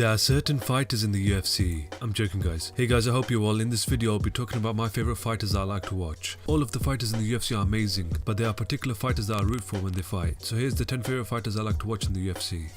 There are certain fighters in the UFC. I'm joking, guys. Hey guys, I hope you're well. In this video I'll be talking about my favorite fighters that I like to watch. All of the fighters in the UFC are amazing, but there are particular fighters that I root for when they fight. So here's the 10 favorite fighters I like to watch in the UFC.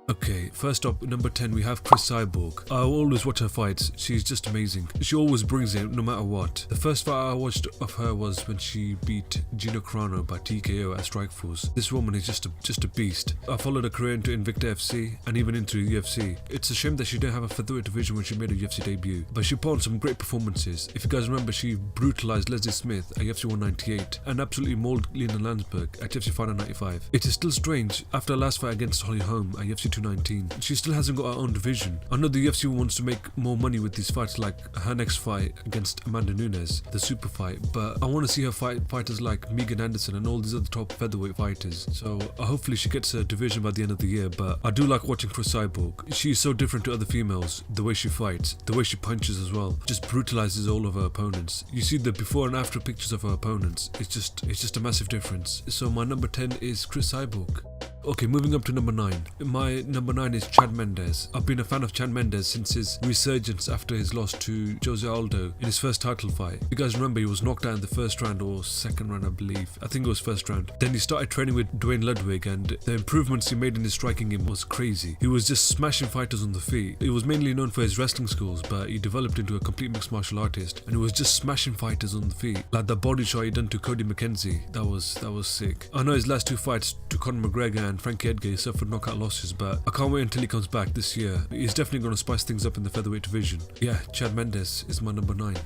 Okay, first up, number 10, we have Cris Cyborg. I always watch her fights. She's just amazing. She always brings it, no matter what. The first fight I watched of her was when she beat Gina Carano by TKO at Strikeforce. This woman is just a beast. I followed her career into Invicta FC and even into the UFC. It's a shame that she didn't have a featherweight division when she made her UFC debut, but she put on some great performances. If you guys remember, she brutalized Leslie Smith at UFC 198 and absolutely mauled Lena Landsberg at UFC Fighter 95. It is still strange, after her last fight against Holly Holm at UFC 219, she still hasn't got her own division. I know the UFC wants to make more money with these fights, like her next fight against Amanda Nunes, the super fight, but I want to see her fight fighters like Megan Anderson and all these other top featherweight fighters. So hopefully she gets a division by the end of the year, but I do like watching Cris Cyborg. She is so different to other females, the way she fights, the way she punches as well, just brutalizes all of her opponents. You see the before and after pictures of her opponents, it's just a massive difference. So my number 10 is Cris Cyborg. Okay, moving up to number 9. My number 9 is Chad Mendes. I've been a fan of Chad Mendes since his resurgence after his loss to Jose Aldo in his first title fight. You guys remember he was knocked out in the first round or second round, I believe. I think it was first round. Then he started training with Dwayne Ludwig, and the improvements he made in his striking game was crazy. He was just smashing fighters on the feet. He was mainly known for his wrestling skills, but he developed into a complete mixed martial artist, and he was just smashing fighters on the feet. Like that body shot he done to Cody McKenzie, that was sick. I know his last two fights to Conor McGregor and Frankie Edgar suffered knockout losses, but I can't wait until he comes back this year. He's definitely going to spice things up in the featherweight division. Yeah, Chad Mendes is my number 9.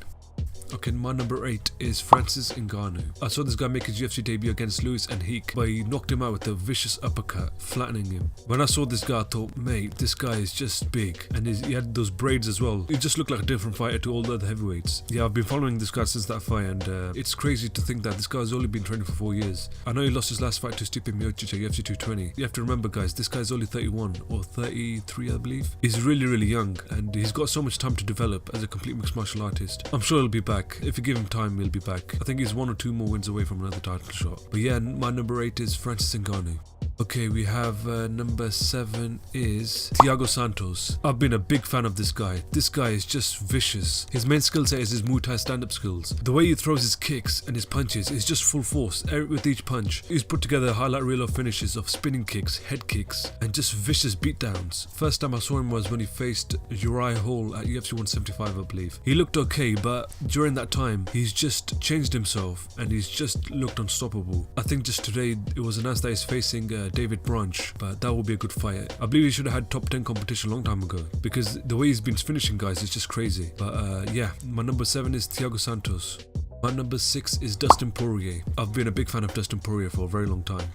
Okay, my number 8 is Francis Ngannou. I saw this guy make his UFC debut against Lewis and Heek, but he knocked him out with a vicious uppercut, flattening him. When I saw this guy, I thought, mate, this guy is just big, and he had those braids as well. He just looked like a different fighter to all the other heavyweights. Yeah, I've been following this guy since that fight, and it's crazy to think that this guy's only been training for 4 years. I know he lost his last fight to Stipe Miocic at UFC 220. You have to remember, guys, this guy's only 31 or 33, I believe. He's really young, and he's got so much time to develop as a complete mixed martial artist. I'm sure he'll be back. If you give him time, he'll be back. I think he's 1 or 2 more wins away from another title shot. But yeah, my number 8 is Francis Ngannou. Okay, we have number 7 is Thiago Santos. I've been a big fan of this guy. This guy is just vicious. His main skill set is his Muay Thai stand-up skills. The way he throws his kicks and his punches is just full force. With each punch, he's put together a highlight reel of finishes of spinning kicks, head kicks, and just vicious beatdowns. First time I saw him was when he faced Uriah Hall at UFC 175, I believe. He looked okay, but during that time, he's just changed himself and he's just looked unstoppable. I think just today it was announced that he's facing David Branch, but that will be a good fight. I believe he should have had top 10 competition a long time ago, because the way he's been finishing guys is just crazy. But yeah, my number 7 is Thiago Santos. My number 6 is Dustin Poirier. I've been a big fan of Dustin Poirier for a very long time.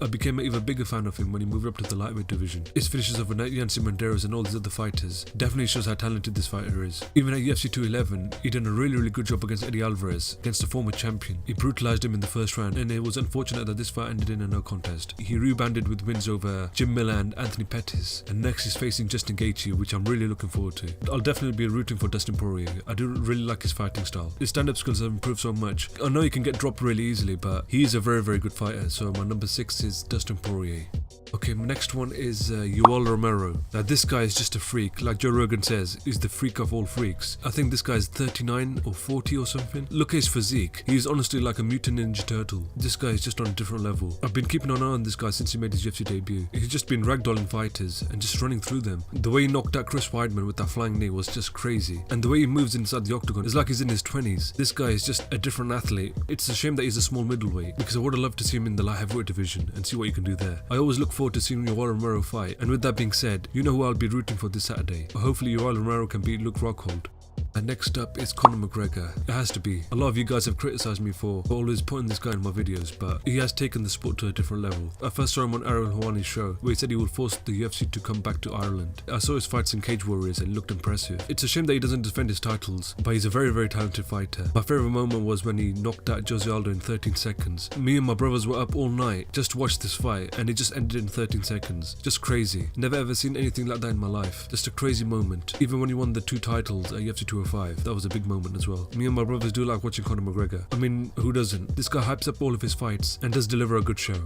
I became an even bigger fan of him when he moved up to the lightweight division. His finishes over Yancy Medeiros and all these other fighters definitely shows how talented this fighter is. Even at UFC 211, he done a really good job against Eddie Alvarez, against the former champion. He brutalized him in the first round, and it was unfortunate that this fight ended in a no contest. He rebounded with wins over Jim Miller and Anthony Pettis, and next he's facing Justin Gaethje, which I'm really looking forward to. I'll definitely be rooting for Dustin Poirier. I do really like his fighting style. His stand-up skills have improved so much. I know he can get dropped really easily, but he is a very good fighter. So my number 6 is Dustin Poirier. Okay, my next one is Yoel Romero. Now this guy is just a freak. Like Joe Rogan says, he's the freak of all freaks. I think this guy is 39 or 40 or something. Look at his physique. He is honestly like a mutant ninja turtle. This guy is just on a different level. I've been keeping an eye on this guy since he made his UFC debut. He's just been ragdolling fighters and just running through them. The way he knocked out Chris Weidman with that flying knee was just crazy. And the way he moves inside the octagon is like he's in his 20s. This guy is just a different athlete. It's a shame that he's a small middleweight, because I would have loved to see him in the light heavyweight division and see what he can do there. I always look forward to seeing Yoel Romero fight, and with that being said, you know who I'll be rooting for this Saturday. Hopefully Yoel Romero can beat Luke Rockhold. And next up is Conor McGregor. It has to be. A lot of you guys have criticised me for always putting this guy in my videos, but he has taken the sport to a different level. I first saw him on Aaron Hawani's show, where he said he would force the UFC to come back to Ireland. I saw his fights in Cage Warriors and it looked impressive. It's a shame that he doesn't defend his titles, but he's a very talented fighter. My favourite moment was when he knocked out Jose Aldo in 13 seconds. Me and my brothers were up all night just to watch this fight, and it just ended in 13 seconds. Just crazy. Never ever seen anything like that in my life. Just a crazy moment. Even when he won the 2 titles at UFC 205, that was a big moment as well. Me and my brothers do like watching Conor McGregor. I mean, who doesn't? This guy hypes up all of his fights and does deliver a good show.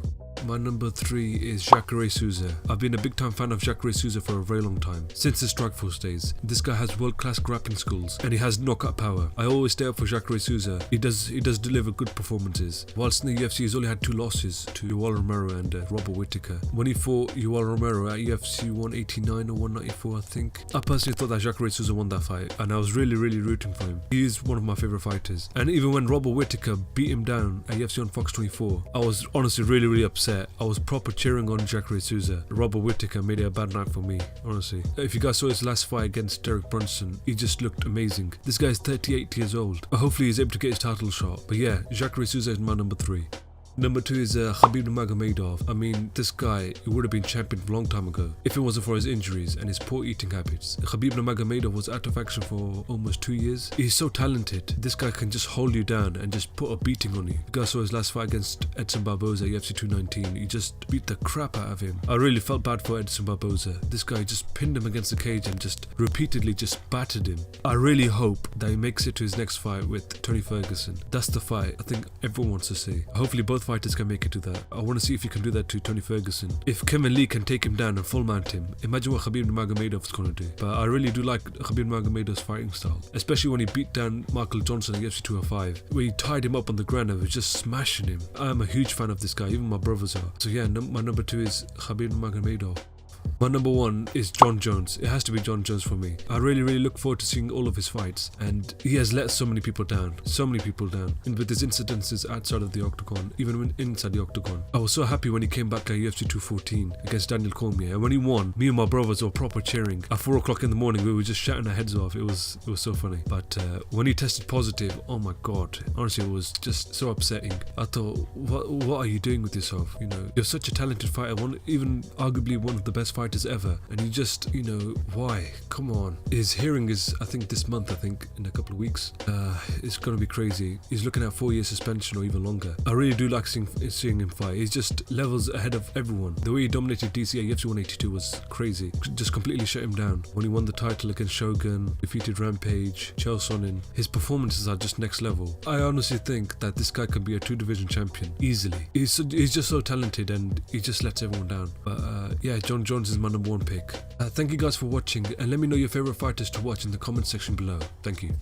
My number 3 is Jacare Souza. I've been a big time fan of Jacare Souza for a very long time, since his Strikeforce days. This guy has world class grappling skills and he has knockout power. I always stay up for Jacare Souza. He does deliver good performances. Whilst in the UFC he's only had 2 losses to Yoel Romero and Robert Whittaker. When he fought Yoel Romero at UFC 189 or 194 I think, I personally thought that Jacare Souza won that fight and I was really rooting for him. He is one of my favourite fighters. And even when Robert Whittaker beat him down at UFC on Fox 24, I was honestly really upset. I was proper cheering on Jacare Souza. Robert Whittaker made it a bad night for me, honestly. If you guys saw his last fight against Derek Brunson, he just looked amazing. This guy is 38 years old, but hopefully he's able to get his title shot. But yeah, Jacare Souza is my number 3. Number 2 is Khabib Nurmagomedov. I mean, this guy, he would have been champion a long time ago if it wasn't for his injuries and his poor eating habits. Khabib Nurmagomedov was out of action for almost 2 years. He's so talented. This guy can just hold you down and just put a beating on you. You guys saw his last fight against Edson Barboza at UFC 219. He just beat the crap out of him. I really felt bad for Edson Barboza. This guy just pinned him against the cage and just repeatedly just battered him. I really hope that he makes it to his next fight with Tony Ferguson. That's the fight I think everyone wants to see. Hopefully both fighters can make it to that. I want to see if he can do that to Tony Ferguson. If Kevin Lee can take him down and full mount him, imagine what Khabib Nurmagomedov is going to do. But I really do like Khabib Nurmagomedov's fighting style, especially when he beat down Michael Johnson at UFC 205, where he tied him up on the ground and was just smashing him. I am a huge fan of this guy, even my brothers are. So yeah, my number 2 is Khabib Nurmagomedov. My number 1 is Jon Jones. It has to be Jon Jones for me. I really look forward to seeing all of his fights, and he has let so many people down. And with his incidences outside of the octagon, even when inside the octagon. I was so happy when he came back at UFC 214 against Daniel Cormier, and when he won, me and my brothers were proper cheering. At 4 o'clock in the morning, we were just shouting our heads off. It was so funny. But when he tested positive, oh my god, honestly, it was just so upsetting. I thought, what are you doing with yourself? You know, you're such a talented fighter, even arguably one of the best fighters ever, and you just, you know, why? Come on. His hearing is, I think, this month, in a couple of weeks. It's gonna be crazy. He's looking at 4-year suspension or even longer. I really do like seeing him fight. He's just levels ahead of everyone. The way he dominated DC at UFC 182 was crazy. Just completely shut him down. When he won the title against Shogun, defeated Rampage, Chael Sonnen, his performances are just next level. I honestly think that this guy can be a 2-division champion easily. He's just so talented and he just lets everyone down. But yeah, Jon Jones is my number 1 pick. Thank you guys for watching, and let me know your favorite fighters to watch in the comment section below. Thank you.